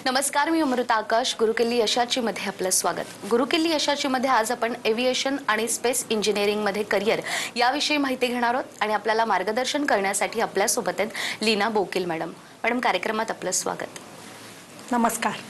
नमस्कार, मी अमृता आकाश. गुरुकिल्ली यशाची मध्ये आपलं स्वागत. गुरुकिल्ली यशाची मध्ये आज आपण एव्हिएशन आणि स्पेस इंजिनिअरिंग मध्ये करिअर याविषयी माहिती घेणार आहोत आणि आपल्याला मार्गदर्शन करण्यासाठी आपल्या सोबत आहेत लीना बोकील मॅडम. मॅडम, कार्यक्रमात आपलं स्वागत. नमस्कार.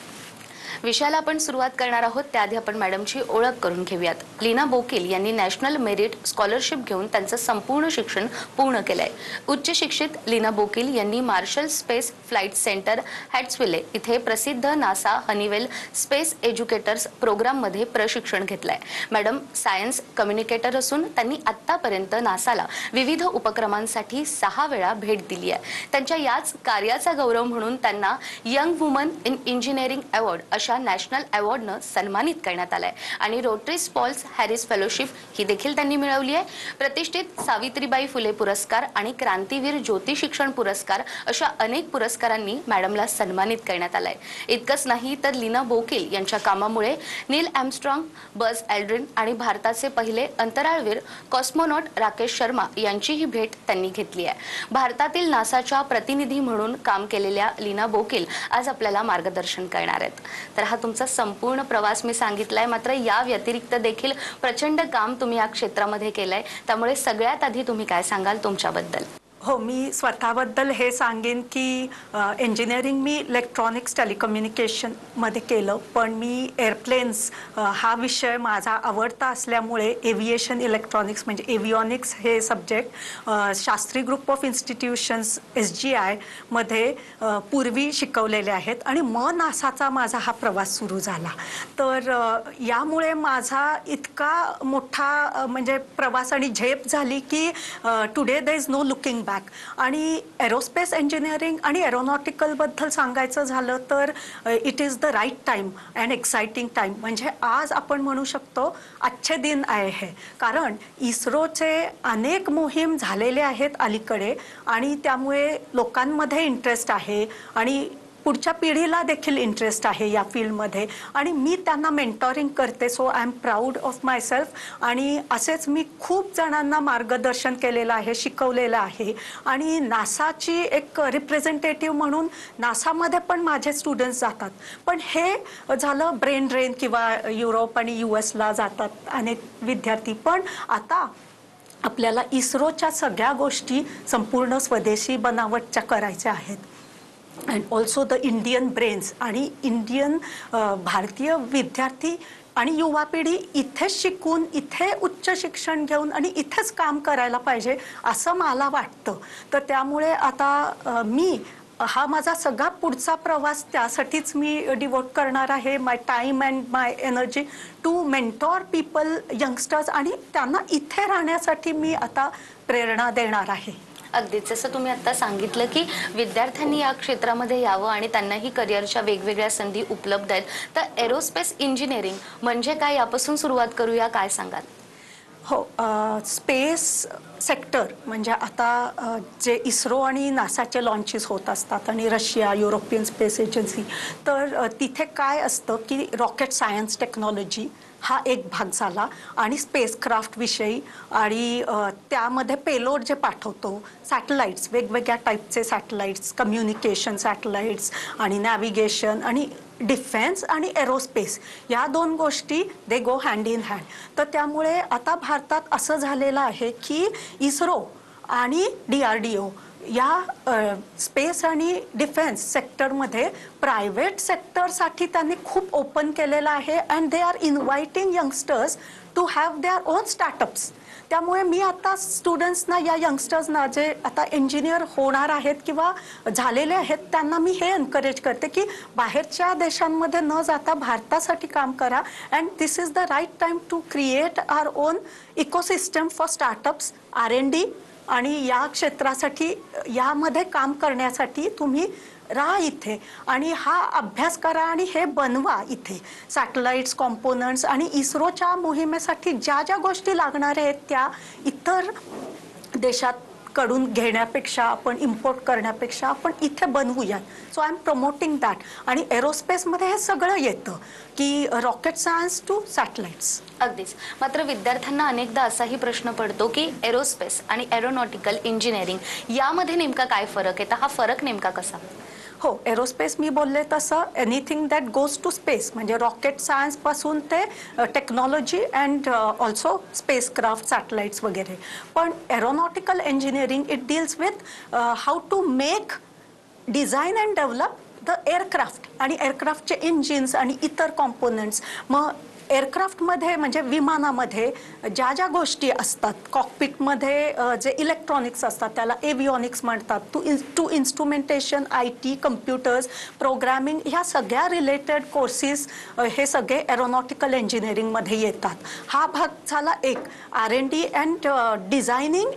विषयाला आपण सुरुवात करणार आहोत त्याआधी आपण मॅडमची ओळख करून घेऊयात. लीना बोकील यांनी नॅशनल मेरिट स्कॉलरशिप घेऊन त्यांचं संपूर्ण शिक्षण पूर्ण केलंय. उच्च शिक्षित लीना बोकील यांनी Marshall space flight centre Huntsville इथे प्रसिद्ध NASA Honeywell space educators programme मध्ये प्रशिक्षण घेतलंय. मॅडम सायन्स कम्युनिकेटर असून त्यांनी आतापर्यंत नासाला विविध उपक्रमांसाठी 6 वेळा भेट दिली आहे. त्यांच्या याच कार्याचा गौरव म्हणून त्यांना young woman in engineering award अशा नॅशनल अवॉर्डनं सन्मानित करण्यात आलंय आणि रोटरी स्पॉल्स हॅरिस फेलोशिप ही देखील त्यांनी मिळवली आहे. प्रतिष्ठित सावित्रीबाई फुले पुरस्कार आणि क्रांतीवीर ज्योती शिक्षण पुरस्कार अशा अनेक पुरस्कारांनी मॅडमला सन्मानित करण्यात आलंय. इतकंच नाही तर लीना बोकील यांच्या कामामुळे नील आर्मस्ट्रॉंग, बझ एल्ड्रिन आणि भारताचे पहिले अंतराळवीर कॉस्मोनॉट राकेश शर्मा यांचीही भेट त्यांनी घेतली आहे. भारतातील नासाच्या प्रतिनिधी म्हणून काम केलेल्या लीना बोकील आज आपल्याला मार्गदर्शन करणार आहेत. तर हा तुमचा संपूर्ण प्रवास मी सांगितलाय, मात्र या व्यतिरिक्त देखील प्रचंड काम तुम्ही या क्षेत्रामध्ये केलंय. त्यामुळे सगळ्यात आधी तुम्ही काय सांगाल तुमच्याबद्दल? हो, मी स्वतःबद्दल हे सांगेन की इंजिनिअरिंग मी इलेक्ट्रॉनिक्स टेलिकम्युनिकेशन मध्ये केलं, पण मी एअरप्लेन्स हा विषय माझा आवडता असल्यामुळे एव्हिएशन इलेक्ट्रॉनिक्स म्हणजे एव्हिओनिक्स हे subject Shastri group of institutions SGI मध्ये पूर्वी शिकवलेले आहेत आणि मग नासाचा माझा हा प्रवास सुरू झाला. तर यामुळे माझा इतका मोठा म्हणजे प्रवास आणि झेप झाली की today there is no looking back. आणि एरोस्पेस इंजिनिअरिंग आणि एरोनॉटिकल बद्दल सांगायचं झालं तर it is the right time and exciting time. म्हणजे आज आपण म्हणू शकतो अच्छे दिन आए है, कारण इस्रोचे अनेक मोहीम झालेले आहेत अलीकडे आणि त्यामुळे लोकांमध्ये इंटरेस्ट आहे आणि पुढच्या पिढीला देखील इंटरेस्ट आहे या फील्डमध्ये आणि मी त्यांना मेंटॉरिंग करते. So I am proud of my self. आणि असेच मी खूप जणांना मार्गदर्शन केलेलं आहे, शिकवलेलं आहे आणि नासाची एक रिप्रेझेंटेटिव्ह म्हणून नासामध्ये पण माझे स्टुडंट्स जातात. पण हे झालं ब्रेन ड्रेन किंवा युरोप आणि US जातात अनेक विद्यार्थी. पण आता आपल्याला इस्रोच्या सगळ्या गोष्टी संपूर्ण स्वदेशी बनावटच्या करायच्या आहेत. And also the Indian brains आणि इंडियन भारतीय विद्यार्थी आणि युवा पिढी इथेच शिकून इथे उच्च शिक्षण घेऊन आणि इथेच काम करायला पाहिजे असं मला वाटतं. तर त्यामुळे आता मी हा माझा सगळा पुढचा प्रवास त्यासाठीच मी डिवोट करणार आहे. My time and my energy to mentor people, youngsters आणि त्यांना इथे राहण्यासाठी मी आता प्रेरणा देणार आहे. अगदीच जसं तुम्ही आता सांगितलं की विद्यार्थ्यांनी या क्षेत्रामध्ये यावं आणि त्यांनाही करिअरच्या वेगवेगळ्या संधी उपलब्ध आहेत. तर एरोस्पेस इंजिनिअरिंग म्हणजे काय यापासून सुरुवात करूया, काय सांगाल? हो, स्पेस सेक्टर म्हणजे आता जे इस्रो आणि नासाचे लॉन्चेस होत असतात आणि रशिया, युरोपियन स्पेस एजन्सी, तर तिथे काय असतं की रॉकेट सायन्स टेक्नॉलॉजी हा एक भाग झाला आणि स्पेसक्राफ्ट विषयी आणि त्यामध्ये पेलोड जे पाठवतो, सॅटेलाइट्स, वेगवेगळ्या टाईपचे सॅटेलाइट्स, कम्युनिकेशन सॅटेलाइट्स आणि नॅव्हिगेशन आणि डिफेन्स आणि एरोस्पेस या 2 गोष्टी दे गो हँड इन हँड. तर त्यामुळे आता भारतात असं झालेलं आहे की इस्रो आणि DRDO या स्पेस आणि डिफेन्स सेक्टरमध्ये प्रायव्हेट सेक्टरसाठी त्यांनी खूप ओपन केलेलं आहे and they are inviting youngsters to have their own startups. त्यामुळे मी आता स्टुडंट्सना, या यंगस्टर्सना जे आता इंजिनियर होणार आहेत किंवा झालेले आहेत, त्यांना मी हे एनकरेज करते की बाहेरच्या देशांमध्ये न जाता भारतासाठी काम करा and this is the right time to create our own ecosystem for startups, R&D आणि या क्षेत्रासाठी यामध्ये काम करण्यासाठी तुम्ही राहा इथे आणि हा अभ्यास करा आणि हे बनवा इथे. सॅटेलाइट्स, कॉम्पोनंट्स आणि इस्रोच्या मोहिमेसाठी ज्या ज्या गोष्टी लागणार आहेत त्या इतर देशात कडून घेण्यापेक्षा, आपण इम्पोर्ट करण्यापेक्षा आपण इथे बनवूयात. So I am promoting that. आणि एरोस्पेसमध्ये हे सगळं येतं की रॉकेट सायन्स टू सॅटेलाइट्स. अगदीच. मात्र विद्यार्थ्यांना अनेकदा असाही प्रश्न पडतो की एरोस्पेस आणि एरोनॉटिकल इंजिनिअरिंग यामध्ये नेमका काय फरक आहे, तर हा फरक नेमका कसा? हो, एरोस्पेस मी बोलले तसं anything that goes to space, म्हणजे रॉकेट सायन्सपासून ते technology and also spacecraft, satellites वगैरे. पण aeronautical engineering it deals with how to make, design and develop the aircraft आणि एअरक्राफ्टचे इंजिन्स आणि इतर कॉम्पोनंट्स. मग एअरक्राफ्टमध्ये म्हणजे विमानामध्ये ज्या ज्या गोष्टी असतात, कॉकपिटमध्ये जे इलेक्ट्रॉनिक्स असतात त्याला एव्हिओनिक्स म्हणतात, to instrumentation, IT, computers, programming, ह्या सगळ्या रिलेटेड कोर्सेस हे सगळे एरोनॉटिकल इंजिनिअरिंगमध्ये येतात. हा भाग झाला एक. R&D and designing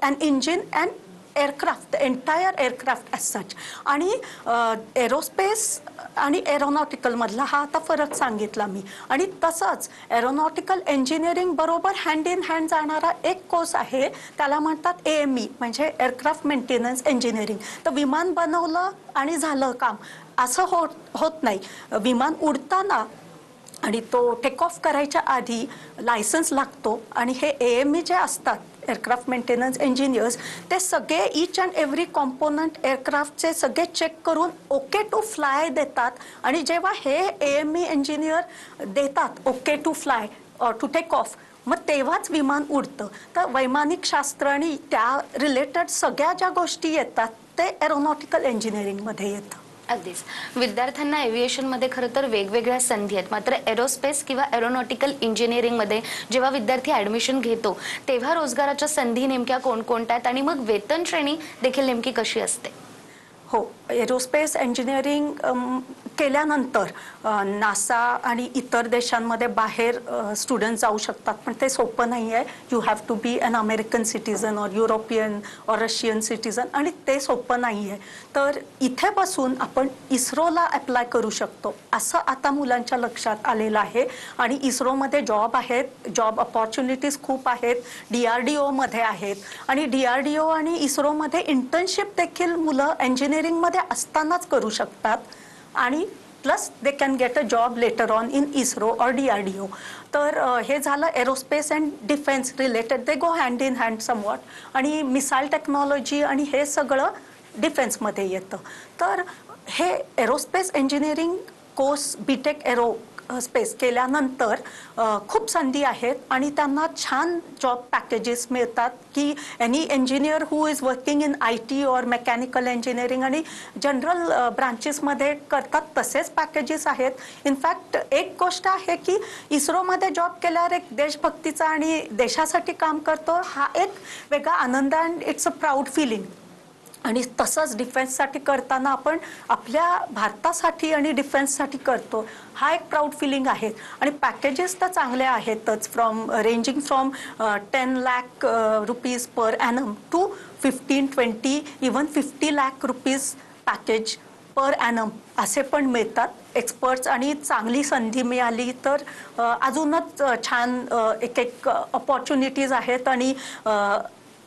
and engine and aircraft, entire aircraft as such. आणि एरोस्पेस आणि एरोनॉटिकलमधला हा आता फरक सांगितला मी. आणि तसंच एरोनॉटिकल इंजिनिअरिंग बरोबर हँड इन हँड जाणारा एक कोर्स आहे, त्याला म्हणतात AME, म्हणजे एअरक्राफ्ट मेंटेनन्स इंजिनिअरिंग. तर विमान बनवलं आणि झालं काम असं होत नाही. विमान उडताना आणि तो टेक ऑफ करायच्या आधी लायसन्स लागतो. आणि हे AME जे असतात, एअरक्राफ्ट मेंटेनन्स इंजिनियर्स, ते सगळे ईच अँड एव्हरी कॉम्पोनंट एअरक्राफ्टचे सगळे चेक करून ओके टू फ्लाय देतात. आणि जेव्हा हे AME इंजिनियर देतात okay to fly to take off, मग तेव्हाच विमान उडतं. तर वैमानिक शास्त्र आणि त्या रिलेटेड सगळ्या ज्या गोष्टी येतात ते एरोनॉटिकल इंजिनिअरिंगमध्ये येतं. अगदीच. विद्यार्थ्यांना एव्हिएशनमध्ये खरं तर वेगवेगळ्या संधी आहेत, मात्र एरोस्पेस किंवा एरोनॉटिकल इंजिनिअरिंगमध्ये जेव्हा विद्यार्थी ॲडमिशन घेतो तेव्हा रोजगाराच्या संधी नेमक्या कोणकोणत्या आहेत आणि मग वेतन श्रेणी देखील नेमकी कशी असते? हो, एरोस्पेस इंजिनिअरिंग केल्यानंतर नासा आणि इतर देशांमध्ये बाहेर स्टुडंट जाऊ शकतात, पण ते सोपं नाही आहे. You have to be an American citizen or European or Russian citizen, आणि ते सोपं नाही आहे. तर इथे बसून आपण इस्रोला अप्लाय करू शकतो असं आता मुलांच्या लक्षात आलेलं आहे. आणि इस्रोमध्ये जॉब आहेत, जॉब अपॉर्च्युनिटीज खूप आहेत, DRDOमध्ये आहेत. आणि DRDO आणि इस्रोमध्ये इंटर्नशिप देखील मुलं इंजिनिअरिंगमध्ये असतानाच करू शकतात. आणि plus they can get a job later on in ISRO और DRDO. तर हे झालं aerospace and defence related, they go hand in hand somewhat. आणि मिसाईल टेक्नॉलॉजी आणि हे सगळं डिफेन्समध्ये येतं. तर हे aerospace engineering course BTech arrow space केल्यानंतर खूप संधी आहेत आणि त्यांना छान जॉब पॅकेजेस मिळतात. की any engineer who is working in IT और मेकॅनिकल इंजिनिअरिंग आणि जनरल ब्रांचेसमध्ये करतात तसेच पॅकेजेस आहेत. इनफॅक्ट एक गोष्ट आहे की इस्रोमध्ये जॉब केल्यावर एक देशभक्तीचा आणि देशासाठी काम करतो हा एक वेगळा आनंद and it's a proud feeling. आणि तसंच डिफेन्ससाठी करताना आपण आपल्या भारतासाठी आणि डिफेन्ससाठी करतो हा एक प्राऊड फिलिंग आहे. आणि पॅकेजेस तर चांगले आहेतच, ranging from 10 lakh rupees per annum to 15-20 even 50 lakh rupees package per annum असे पण मिळतात. एक्सपर्ट्स आणि चांगली संधी मिळाली तर अजूनच छान एक अपॉर्च्युनिटीज आहेत आणि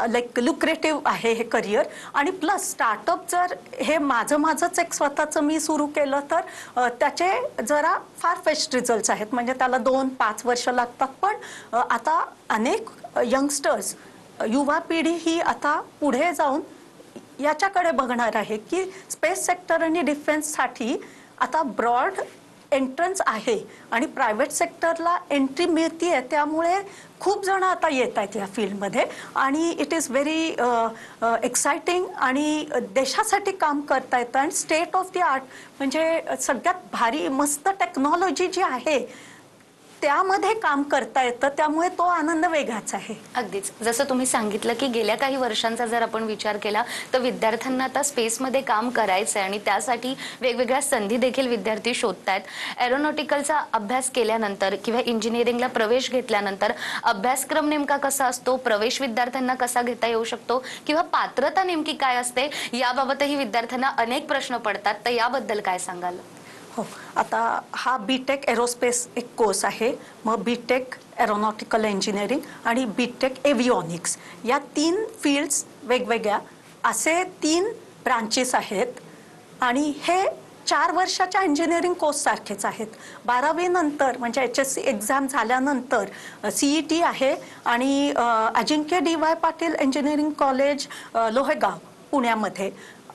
लाईक लुक्रेटिव्ह आहे हे करिअर. आणि प्लस स्टार्टअप जर हे माझंच एक स्वतःचं मी सुरू केलं तर त्याचे जरा फार फेस्ट रिझल्ट्स आहेत, म्हणजे त्याला 2-5 वर्ष लागतात. पण आता अनेक यंगस्टर्स, युवा पिढी ही आता पुढे जाऊन याच्याकडे बघणार आहे की स्पेस सेक्टर आणि डिफेन्ससाठी आता ब्रॉड एंट्रन्स आहे आणि प्रायव्हेट सेक्टरला एंट्री मिळते. त्यामुळे खूप जण आता येत आहेत या फील्डमध्ये आणि इट इज व्हेरी एक्साइटिंग आणि देशासाठी काम करता येतं. आणि स्टेट ऑफ द आर्ट म्हणजे सगळ्यात भारी मस्त टेक्नॉलॉजी जी आहे त्यामध्ये काम करता येतं, त्यामुळे तो आनंद वेगळाच आहे. अगदीच. जसं तुम्ही सांगितलं की गेल्या काही वर्षांचा जर आपण विचार केला तर विद्यार्थ्यांना आता स्पेसमध्ये काम करायचं आहे आणि त्यासाठी वेगवेगळ्या संधी देखील विद्यार्थी शोधतायत. एरोनॉटिकलचा अभ्यास केल्यानंतर किंवा इंजिनिअरिंगला प्रवेश घेतल्यानंतर अभ्यासक्रम नेमका कसा असतो, प्रवेश विद्यार्थ्यांना कसा घेता येऊ शकतो किंवा पात्रता नेमकी काय असते, याबाबतही विद्यार्थ्यांना अनेक प्रश्न पडतात. तर याबद्दल काय सांगाल? हो, आता हा BTech एरोस्पेस एक कोर्स आहे. मग BTech एरोनॉटिकल इंजिनिअरिंग आणि BTech एव्हिओनिक्स या 3 फील्ड्स वेगवेगळ्या असे 3 ब्रांचेस आहेत. आणि हे 4 वर्षाच्या इंजिनिअरिंग कोर्स सारखेच आहेत. 12वी नंतर म्हणजे HSC एक्झाम झाल्यानंतर CET आहे आणि Ajinkya DY Patil engineering college Lohegaon पुण्यामध्ये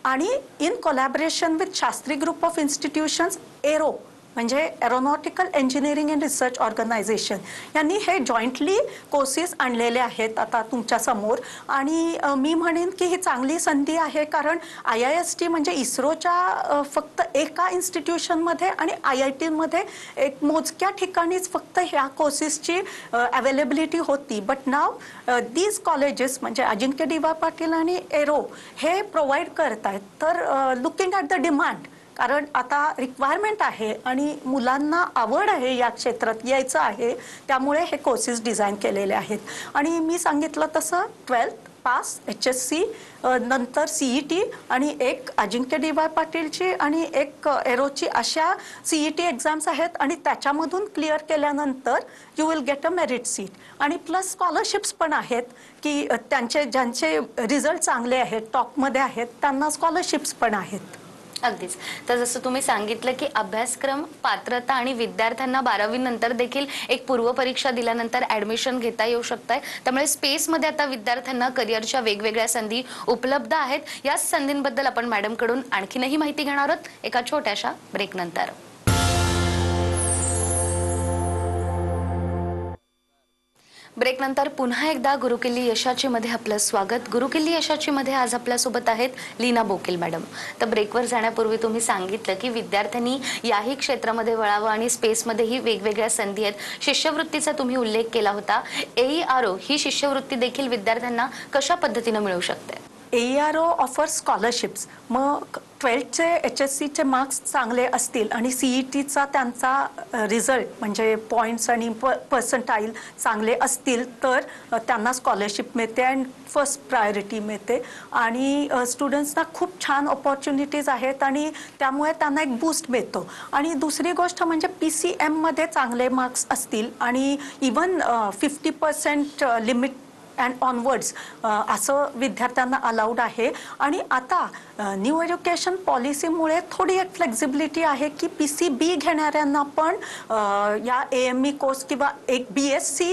आणि in collaboration with Shastri group of institutions aero म्हणजे aeronautical engineering and research organisation यांनी हे जॉईंटली कोर्सेस आणलेले आहेत आता तुमच्या समोर. आणि मी म्हणेन की ही चांगली संधी आहे, कारण IIST म्हणजे इस्रोच्या फक्त एका इन्स्टिट्यूशनमध्ये आणि IITमध्ये एक मोजक्या ठिकाणीच फक्त ह्या कोर्सेसची अवेलेबिलिटी होती. बट नाव दीज कॉलेजेस म्हणजे अजिंक्य DY पाटील आणि एरो हे प्रोव्हाइड करत आहेत. तर लुकिंग ॲट द डिमांड, कारण आता रिक्वायरमेंट आहे आणि मुलांना आवड आहे या क्षेत्रात यायचं आहे, त्यामुळे हे कोर्सेस डिझाईन केलेले आहेत. आणि मी सांगितलं तसं 12th पास HSC नंतर CET आणि एक अजिंक्य DY पाटीलची आणि एक एरोची अशा CET एक्झाम्स आहेत आणि त्याच्यामधून क्लिअर केल्यानंतर you will get a merit seat. आणि प्लस स्कॉलरशिप्स पण आहेत की ज्यांचे रिझल्ट चांगले आहेत, टॉपमध्ये आहेत, त्यांना स्कॉलरशिप्स पण आहेत. अगदीच. तर जसं तुम्ही सांगितलं की अभ्यासक्रम, पात्रता आणि विद्यार्थ्यांना 12वी नंतर देखील एक पूर्वपरीक्षा दिल्यानंतर ॲडमिशन घेता येऊ शकतंय. त्यामुळे स्पेसमध्ये आता विद्यार्थ्यांना करिअरच्या वेगवेगळ्या संधी उपलब्ध आहेत. याच संधींबद्दल आपण मॅडमकडून आणखीनही माहिती घेणार आहोत एका छोट्याशा ब्रेकनंतर. ब्रेकनंतर पुन्हा एकदा गुरुकिल्ली यशाची मध्ये आपलं स्वागत. गुरुकिल्ली यशाची मध्ये आज आपल्यासोबत आहेत लीना बोकील मॅडम. तर ब्रेकवर जाण्यापूर्वी तुम्ही सांगितलं की विद्यार्थ्यांनी याही क्षेत्रामध्ये वळावं आणि स्पेसमध्येही वेगवेगळ्या संधी आहेत. शिष्यवृत्तीचा तुम्ही उल्लेख केला होता. AERO ही शिष्यवृत्ती देखील विद्यार्थ्यांना कशा पद्धतीने मिळू शकते? AERO offer scholarships. मग 12th HSCचे मार्क्स चांगले असतील आणि CETचा त्यांचा रिझल्ट म्हणजे पॉईंट्स आणि पर्सेंटाईल चांगले असतील तर त्यांना स्कॉलरशिप मिळते अँड फर्स्ट प्रायोरिटी मिळते. आणि स्टुडंट्सना खूप छान ऑपॉर्च्युनिटीज आहेत आणि त्यामुळे त्यांना एक बूस्ट मिळतो. आणि दुसरी गोष्ट म्हणजे PCMमध्ये चांगले मार्क्स असतील आणि इवन 50% लिमिट अँड ऑनवर्ड्स असं विद्यार्थ्यांना अलाउड आहे. आणि आता न्यू एज्युकेशन पॉलिसीमुळे थोडी एक फ्लेक्झिबिलिटी आहे की PCB घेणाऱ्यांना पण या AME कोर्स किंवा एक BSc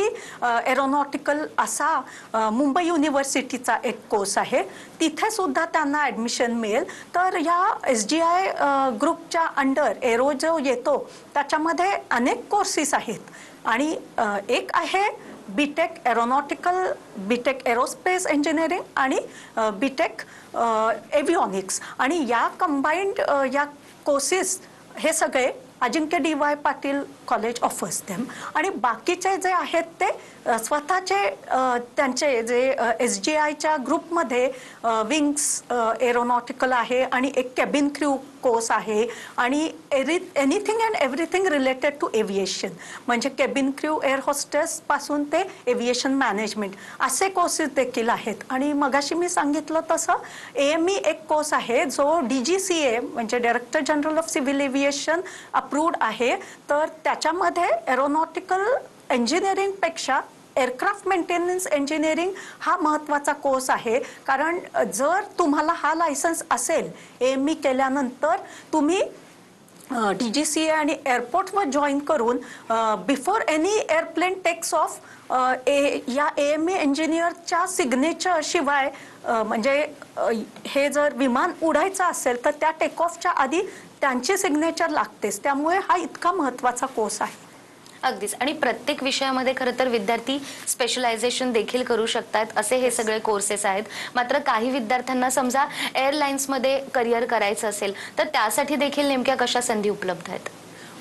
एरोनॉटिकल असा मुंबई युनिव्हर्सिटीचा एक कोर्स आहे, तिथे सुद्धा त्यांना ॲडमिशन मिळेल. तर या SGI ग्रुपच्या अंडर एरो जो येतो त्याच्यामध्ये अनेक कोर्सेस आहेत आणि एक आहे BTech aeronautical, BTech aerospace engineering आणि BTech एव्हिओनिक्स. आणि या कंबाईंड या कोर्सेस हे सगळे अजिंक्य DY Patil college offers them. आणि बाकीचे जे आहेत ते स्वतःचे त्यांचे जे SGIच्या ग्रुपमध्ये विंग्स एरोनॉटिकल आहे आणि एक केबिन क्रू कोर्स आहे आणि anything and everything related to aviation म्हणजे केबिन क्रू, एअर होस्टेस पासून ते एव्हिएशन मॅनेजमेंट असे कोर्सेस देखील आहेत. आणि मगाशी मी सांगितलं तसं AME एक कोर्स आहे जो DGCA म्हणजे director general of civil aviation approved आहे. तर त्याच्यामध्ये एरोनॉटिकल इंजिनिअरिंगपेक्षा एअरक्राफ्ट मेंटेनन्स इंजिनिअरिंग हा महत्त्वाचा कोर्स आहे. कारण जर तुम्हाला हा लायसन्स असेल AME केल्यानंतर तुम्ही DGCA आणि एअरपोर्टवर जॉईन करून before any airplane text of या AME इंजिनियरच्या सिग्नेचर शिवाय म्हणजे हे जर विमान उडायचं असेल तर त्या टेक ऑफच्या आधी त्यांची सिग्नेचर लागतेच. त्यामुळे हा इतका महत्त्वाचा कोर्स आहे. अगदीच. आणि प्रत्येक विषयामध्ये खरं तर विद्यार्थी स्पेशलायझेशन देखील करू शकतात असे हे सगळे कोर्सेस आहेत. मात्र काही विद्यार्थ्यांना समजा एअरलाईन्समध्ये करिअर करायचं असेल तर त्यासाठी देखील नेमक्या कशा संधी उपलब्ध आहेत?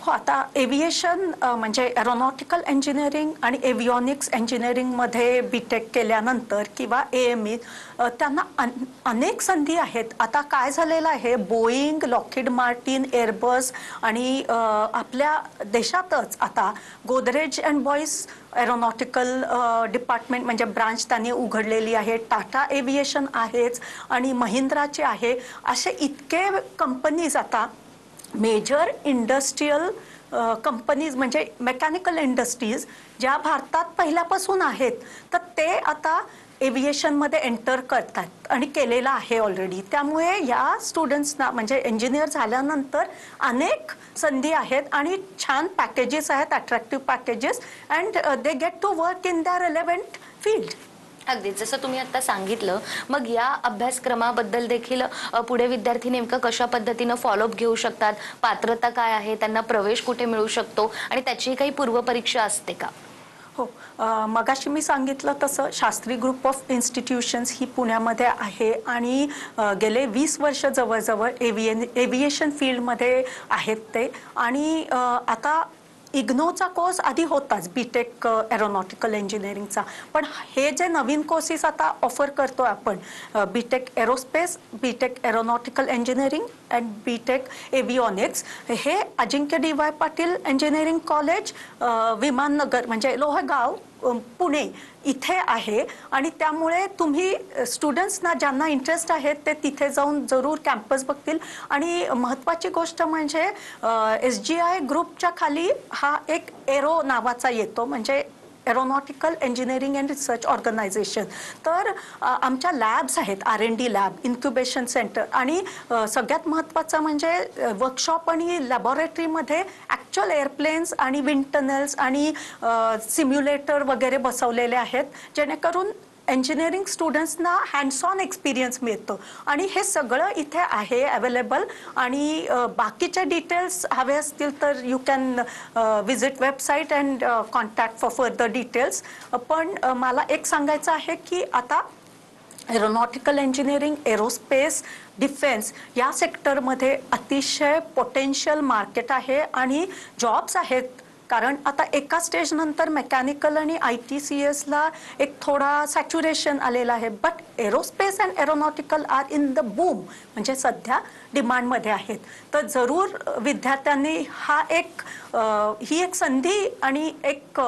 हो, आता एव्हिएशन म्हणजे एरोनॉटिकल इंजिनिअरिंग आणि एव्हिओनिक्स इंजिनिअरिंगमध्ये BTech केल्यानंतर किंवा AME त्यांना अनेक संधी आहेत. आता काय झालेलं आहे, बोईंग, लॉकहीड मार्टिन, एअरबस आणि आपल्या देशातच आता Godrej and Boyce aeronautical department म्हणजे ब्रांच त्यांनी उघडलेली आहे. टाटा एव्हिएशन आहेच आणि महिंद्राचे आहे. असे इतके कंपनीज आता मेजर इंडस्ट्रियल कंपनीज म्हणजे मेकॅनिकल इंडस्ट्रीज ज्या भारतात पहिल्यापासून आहेत तर ते आता एव्हिएशनमध्ये एंटर करतात आणि केलेलं आहे ऑलरेडी. त्यामुळे या स्टुडंट्सना म्हणजे इंजिनियर झाल्यानंतर अनेक संधी आहेत आणि छान पॅकेजेस आहेत, attractive packages, and they get to work in their relevant field. अगदी जसं तुम्ही आता सांगितलं, मग या अभ्यासक्रमाबद्दल देखील पुढे विद्यार्थी नेमकं कशा पद्धतीनं फॉलोअप घेऊ शकतात, पात्रता काय आहे, त्यांना प्रवेश कुठे मिळू शकतो आणि त्याची काही पूर्वपरीक्षा असते का? हो, मगाशी मी सांगितलं तसं शास्त्री ग्रुप ऑफ इन्स्टिट्यूशन्स ही पुण्यामध्ये आहे आणि गेले 20 वर्ष जवळजवळ एव्हिएशन फील्डमध्ये आहेत ते. आणि आता इग्नोचा कोर्स आधी होताच, बीटेक एरोनॉटिकल इंजिनिअरिंगचा, पण हे जे नवीन कोर्सेस आता ऑफर करतो आपण, BTech aerospace, BTech aeronautical engineering and BTech avionics, हे Ajinkya D Y. Patil engineering college, Viman Nagar म्हणजे लोहगाव, पुणे इथे आहे. आणि त्यामुळे तुम्ही स्टुडंट्सना ज्यांना इंटरेस्ट आहे ते तिथे जाऊन जरूर कॅम्पस बघतील. आणि महत्त्वाची गोष्ट म्हणजे SGI ग्रुपच्या खाली हा एक एरो नावाचा येतो, म्हणजे aeronautical engineering and research organisation. तर आमच्या लॅब्स आहेत, R&D लॅब, इन्क्युबेशन सेंटर, आणि सगळ्यात महत्त्वाचं म्हणजे वर्कशॉप आणि लॅबॉरेटरीमध्ये ॲक्च्युअल एअरप्लेन्स आणि विंड टनल्स आणि सिम्युलेटर वगैरे बसवलेले आहेत, जेणेकरून इंजिनिअरिंग स्टुडंट्सना हँड्स ऑन एक्सपिरियन्स मिळतो. आणि हे सगळं इथे आहे अवेलेबल. आणि बाकीचे डिटेल्स हवे असतील तर you can visit website and contact for further details. पण मला एक सांगायचं आहे की आता एरोनॉटिकल इंजिनिअरिंग, एरोस्पेस, डिफेन्स या सेक्टरमध्ये अतिशय पोटेन्शियल मार्केट आहे आणि जॉब्स आहेत. कारण आता एका स्टेज नंतर मेकॅनिकल आणि ITCSला एक थोडा सॅच्युरेशन आलेला आहे, but aerospace and aeronautical are in the boom, म्हणजे सध्या डिमांडमध्ये आहेत. तर जरूर विद्यार्थ्यांनी ही एक संधी आणि एक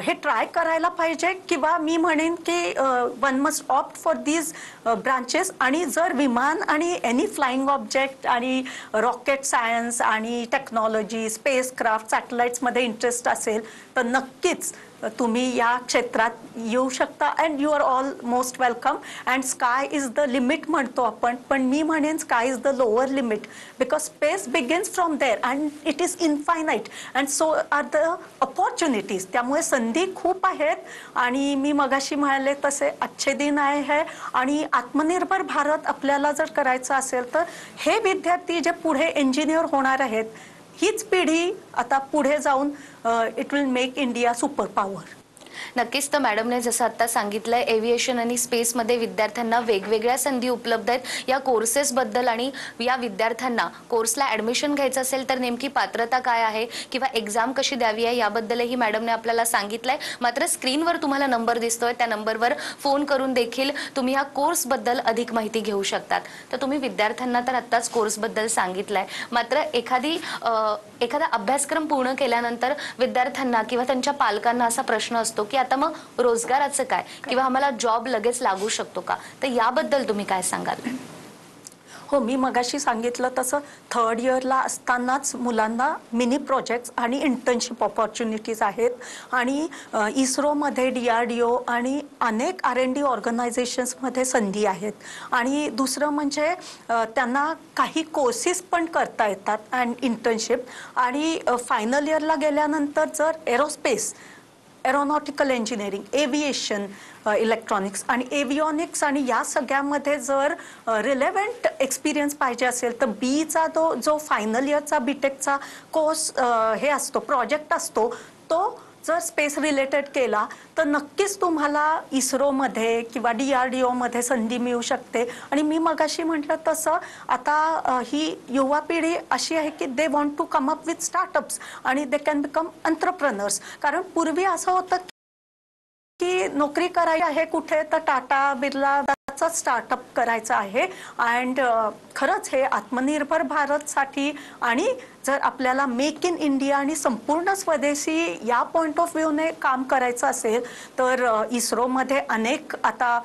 हे ट्राय करायला पाहिजे. किंवा मी म्हणेन की one must opt for these branches. आणि जर विमान आणि एनी फ्लाइंग ऑब्जेक्ट आणि रॉकेट सायन्स आणि टेक्नॉलॉजी, स्पेसक्राफ्ट, सॅटेलाइट्समध्ये इंटरेस्ट असेल तर नक्कीच तुम्ही या क्षेत्रात येऊ शकता. And you are all most welcome. And sky is the limit म्हणतो आपण, पण मी म्हणेन sky is the lower limit, because space begins from there and it is infinite and so are the opportunities. त्यामुळे संधी खूप आहेत. आणि मी मगाशी म्हणाले तसे अच्छे दिन आए है. आणि आत्मनिर्भर भारत आपल्याला जर करायचं असेल तर हे विद्यार्थी जे पुढे इंजिनियर होणार आहेत, हीच पिढी आता पुढे जाऊन it will make India super power. नक्कीच. तर मॅडमने जसं आता सांगितलंय, एव्हिएशन आणि स्पेसमध्ये विद्यार्थ्यांना वेगवेगळ्या संधी उपलब्ध आहेत. या कोर्सेसबद्दल आणि या विद्यार्थ्यांना कोर्सला ॲडमिशन घ्यायचं असेल तर नेमकी पात्रता काय आहे किंवा एक्झाम कशी द्यावी आहे याबद्दलही मॅडमने आपल्याला सांगितलंय. मात्र स्क्रीनवर तुम्हाला नंबर दिसतोय, त्या नंबरवर फोन करून देखील तुम्ही या कोर्सबद्दल अधिक माहिती घेऊ शकतात. तर तुम्ही विद्यार्थ्यांना तर आत्ताच कोर्सबद्दल सांगितलंय, मात्र एखादा अभ्यासक्रम पूर्ण केल्यानंतर विद्यार्थ्यांना किंवा त्यांच्या पालकांना असा प्रश्न असतो की आता मग रोजगाराचं काय किंवा आम्हाला जॉब लगेच लागू शकतो का? तर याबद्दल तुम्ही काय सांगाल? हो, मी मगाशी सांगितलं तसं थर्ड इयरला असतानाच मुलांना मिनी प्रोजेक्ट्स आणि इंटर्नशिप ऑपॉर्च्युनिटीज आहेत. आणि इस्रोमध्ये, DRDO आणि अनेक R&D ऑर्गनायझेशन्समध्ये संधी आहेत. आणि दुसरं म्हणजे त्यांना काही कोर्सेस पण करता येतात अँड इंटर्नशिप. आणि फायनल इयरला गेल्यानंतर जर aerospace, aeronautical engineering, aviation, electronics आणि एव्हिओनिक्स आणि या सगळ्यामध्ये जर रिलेव्हंट एक्सपिरियन्स पाहिजे असेल तर बीचा जो फायनल इयरचा बीटेकचा कोर्स हे असतो, प्रोजेक्ट असतो, तो जर स्पेस रिलेटेड केला तर नक्कीच तुम्हाला इस्रोमध्ये किंवा DRDOमध्ये संधी मिळू शकते. आणि मी मगाशी म्हटलं तसं आता ही युवा पिढी अशी आहे की they want to come up with startups आणि दे कॅन बिकम एंटरप्रेनर्स. कारण पूर्वी असं होतं की नोकरी करायची आहे कुठे तर टाटा, बिर्ला स्टार्टअप करायचं आहे. अँड खरंच हे आत्मनिर्भर भारतसाठी आणि जर आपल्याला मेक इन इंडिया आणि संपूर्ण स्वदेशी या पॉइंट ऑफ व्ह्यूने काम करायचं असेल तर इस्रोमध्ये अनेक आता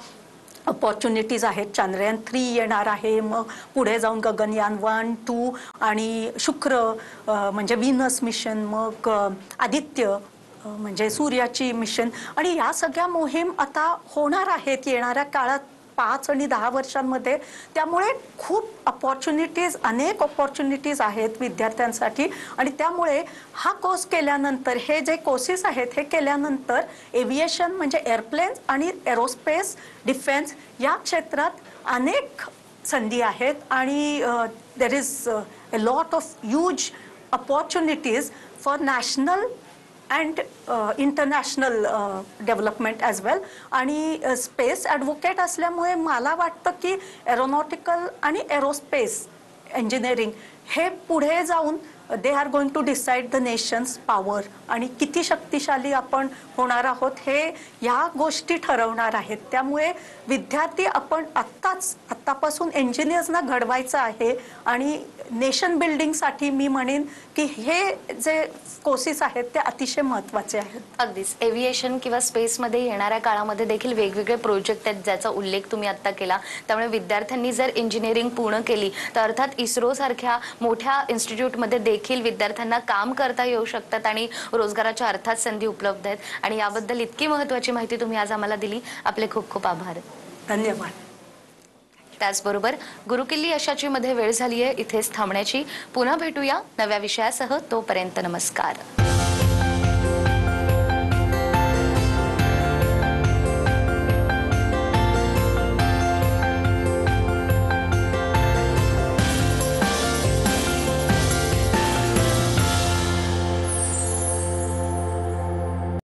अपॉर्च्युनिटीज आहेत. चंद्रयान 3 येणार आहे, मग पुढे जाऊन गगनयान 1, 2 आणि शुक्र म्हणजे व्हीनस मिशन, मग आदित्य म्हणजे सूर्याची मिशन. आणि या सगळ्या मोहीम आता होणार आहेत येणाऱ्या काळात 5 आणि 10 वर्षांमध्ये. त्यामुळे खूप अपॉर्च्युनिटीज, अनेक अपॉर्च्युनिटीज आहेत विद्यार्थ्यांसाठी. आणि त्यामुळे हा कोर्स केल्यानंतर, हे जे कोर्सेस आहेत हे केल्यानंतर एव्हिएशन म्हणजे एअरप्लेन्स आणि एरोस्पेस डिफेन्स या क्षेत्रात अनेक संधी आहेत. आणि there is a lot of huge opportunities for national and international development as well. आणि स्पेस ॲडव्होकेट असल्यामुळे मला वाटतं की एरोनॉटिकल आणि एरोस्पेस इंजिनिअरिंग हे पुढे जाऊन they are going to decide the nation's power. आणि किती शक्तिशाली आपण होणार आहोत हे या गोष्टी ठरवणार आहेत. त्यामुळे विद्यार्थी आपण आत्तापासून इंजिनियर्सना घडवायचं आहे. आणि नेशन बिल्डिंगसाठी मी म्हणेन की हे जे कोर्सेस आहेत ते अतिशय महत्त्वाचे आहेत. अगदीच. एव्हिएशन किंवा स्पेसमध्ये येणाऱ्या काळामध्ये देखील वेगवेगळे प्रोजेक्ट आहेत ज्याचा उल्लेख तुम्ही आता केला. त्यामुळे विद्यार्थ्यांनी जर इंजिनिअरिंग पूर्ण केली तर अर्थात इस्रो सारख्या मोठ्या इन्स्टिट्यूटमध्ये देखील विद्यार्थ्यांना काम करता येऊ शकतात आणि रोजगाराच्या अर्थात संधी उपलब्ध आहेत. आणि याबद्दल इतकी महत्त्वाची माहिती तुम्ही आज आम्हाला दिली. आपले खूप खूप आभार. धन्यवाद. त्याचबरोबर गुरुकिल्ली यशाची मध्ये वेळ झाली आहे इथेच थांबण्याची. पुन्हा भेटूया नव्या विषयासह. तोपर्यंत नमस्कार.